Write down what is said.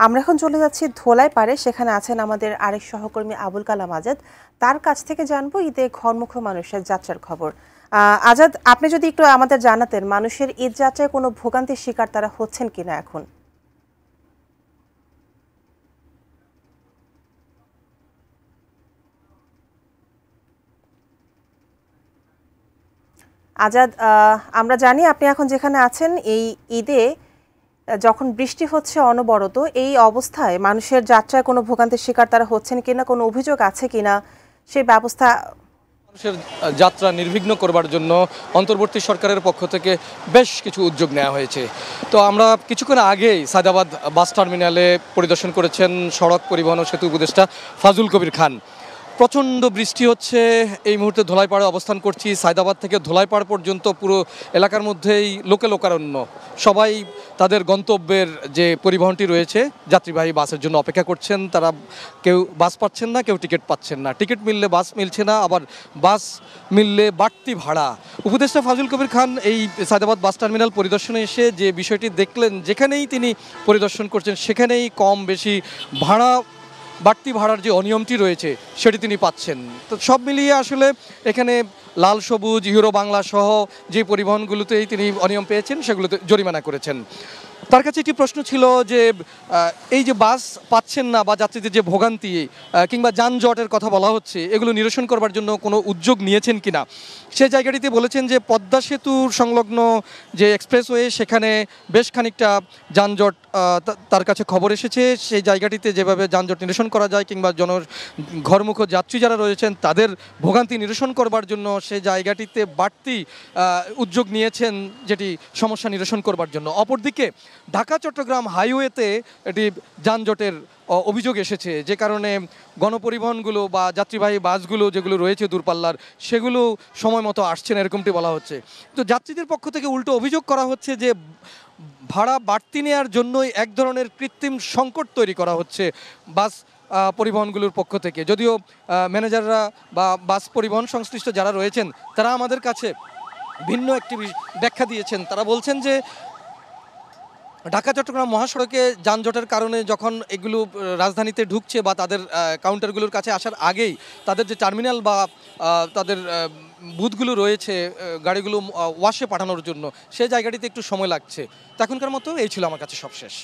আমরা এখন চলে যাচ্ছি ধোলাই পাড়ে। সেখানে আছেন আমাদের আরেক সহকর্মী আবুল কালাম আজাদ। তার কাছ থেকে জানবো ঈদে ঘরমুখো মানুষের যাত্রার খবর। আজাদ, আপনি যদি একটু আমাদের জানাতেন মানুষের ঈদ যাত্রায় কোনো ভোগান্তির শিকার তারা হচ্ছেন কিনা এখন। আজাদ, আমরা জানি আপনি এখন যেখানে আছেন এই ঈদে যখন বৃষ্টি হচ্ছে অনবরত, এই অবস্থায় মানুষের যাত্রায় কোনো ভোগান্তির শিকার তারা হচ্ছেন কিনা, কোনো অভিযোগ আছে কিনা, সেই ব্যবস্থা। মানুষের যাত্রা নির্বিঘ্ন করবার জন্য অন্তর্বর্তী সরকারের পক্ষ থেকে বেশ কিছু উদ্যোগ নেওয়া হয়েছে। তো আমরা কিছুক্ষণ আগেই সায়দাবাদ বাস টার্মিনালে পরিদর্শন করেছেন সড়ক পরিবহন ও সেতু উপদেষ্টা ফাজুল কবির খান। প্রচণ্ড বৃষ্টি হচ্ছে, এই মুহূর্তে ধোলাইপাড়ে অবস্থান করছি। সায়দাবাদ থেকে ধোলাইপাড় পর্যন্ত পুরো এলাকার মধ্যেই লোকারণ্য। সবাই তাদের গন্তব্যের যে পরিবহনটি রয়েছে যাত্রীবাহী বাসের জন্য অপেক্ষা করছেন। তারা কেউ বাস পাচ্ছেন না, কেউ টিকিট পাচ্ছেন না। টিকিট মিললে বাস মিলছে না, আবার বাস মিললে বাড়তি ভাড়া। উপদেষ্টা ফাজুল কবির খান এই সায়দাবাদ বাস টার্মিনাল পরিদর্শনে এসে যে বিষয়টি দেখলেন, যেখানেই তিনি পরিদর্শন করছেন সেখানেই কম বেশি বাড়তি ভাড়ার যে অনিয়মটি রয়েছে সেটি তিনি পাচ্ছেন। তো সব মিলিয়ে আসলে এখানে লাল সবুজ হিরো বাংলা সহ যে পরিবহনগুলোতেই তিনি অনিয়ম পেয়েছেন সেগুলোতে জরিমানা করেছেন। তার কাছে একটি প্রশ্ন ছিল যে এই যে বাস পাচ্ছেন না বা যাত্রীদের যে ভোগান্তি কিংবা যানজটের কথা বলা হচ্ছে, এগুলো নিরসন করবার জন্য কোনো উদ্যোগ নিয়েছেন কিনা। সে জায়গাটিতে বলেছেন যে পদ্মা সেতুর সংলগ্ন যে এক্সপ্রেসওয়ে সেখানে বেশ খানিকটা যানজট তার কাছে খবর এসেছে। সেই জায়গাটিতে যেভাবে যানজট নিরসন করা যায় কিংবা ঘরমুখো যাত্রী যারা রয়েছেন তাদের ভোগান্তি নিরসন করবার জন্য সেই জায়গাটিতে বাড়তি উদ্যোগ নিয়েছেন, যেটি সমস্যা নিরসন করবার জন্য। অপরদিকে ঢাকা চট্টগ্রাম হাইওয়েতে এটি যানজটের অভিযোগ এসেছে, যে কারণে গণপরিবহনগুলো বা যাত্রীবাহী বাসগুলো যেগুলো রয়েছে দূরপাল্লার, সেগুলো সময় মতো আসছে না, এরকমটি বলা হচ্ছে। তো যাত্রীদের পক্ষ থেকে উল্টো অভিযোগ করা হচ্ছে যে ভাড়া বাড়তি নেওয়ার জন্যই এক ধরনের কৃত্রিম সংকট তৈরি করা হচ্ছে বাস পরিবহনগুলোর পক্ষ থেকে। যদিও ম্যানেজাররা বা বাস পরিবহন সংশ্লিষ্ট যারা রয়েছেন তারা আমাদের কাছে ভিন্ন একটি ব্যাখ্যা দিয়েছেন। তারা বলছেন যে ঢাকা চট্টগ্রাম মহাসড়কে যানজটের কারণে যখন এগুলো রাজধানীতে ঢুকছে বা তাদের কাউন্টারগুলোর কাছে আসার আগেই তাদের যে টার্মিনাল বা তাদের বুথগুলো রয়েছে গাড়িগুলো ওয়াশে পাঠানোর জন্য, সেই জায়গাটিতে একটু সময় লাগছে। তখনকার মতো এই ছিল আমার কাছে সবশেষ।